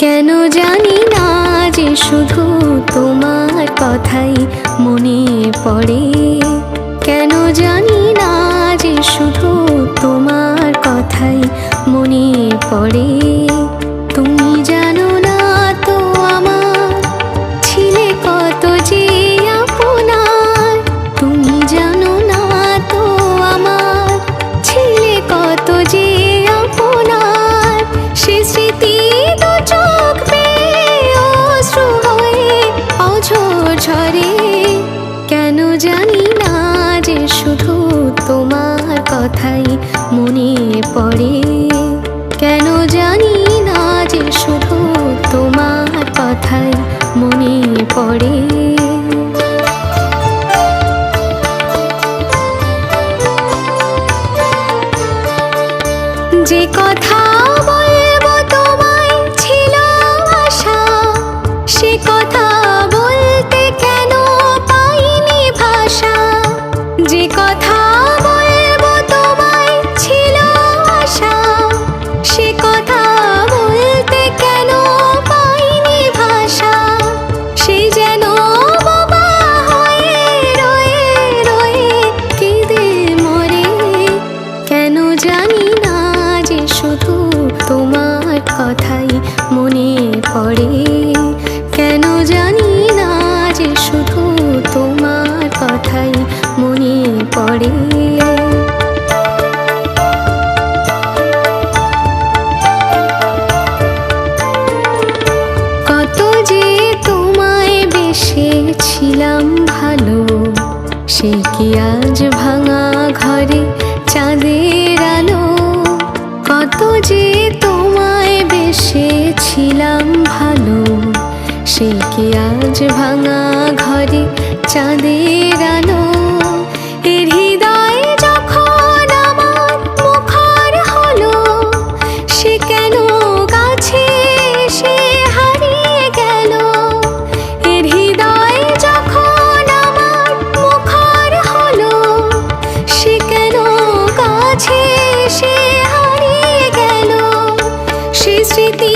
কেন জানি না যে শুধু তোমার কথাই মনে পড়ে। কেন জানি না যে শুধু তোমার কথাই মনে পড়ে। তুমি জানো না তো আমার ছিলে কত যে আপনার। তুমি জানো না তো আমার ছিলে কত যে আপনার। সে স্মৃতি দু চোখ বেয়ে অশ্রু হয়ে অঝোর ঝরে। কেন জানি না যে শুধু তোমার কথাই মনে পড়ে। কেন জানি না যে শুধু তোমার কথাই মনে পড়ে। যে কথা বলবো তোমায় ছিল আশা, সে কথা বলতে কেন পাইনি ভাষা। যে কথা বলবো তোমায় ছিল আশা, সে কথা বলতে কেন পাইনি ভাষা। সে যেন বোবা হয়ে রয়ে রয়ে কেঁদে মরে। কেন জানি না যে শুধু তোমার কথাই মনে পড়ে। কেন জানি না যে শুধু তোমার কথাই মনে পড়ে। কত যে তোমায় বেসেছিলাম ভালো, সে কি আজ ভাঙা ঘরে চাঁদের আলো। কত যে তোমায় বেসেছিলাম ভালো, সে কি আজ ভাঙা ঘরে চাঁদের আলো। এর হৃদয় যখন আমার মুখর হলো, সে কেন কাছে সে হারিয়ে গেল। এর হৃদয় যখন আমার মুখর হলো, সে কেন কাছে সে হারিয়ে গেল। সে স্মৃতি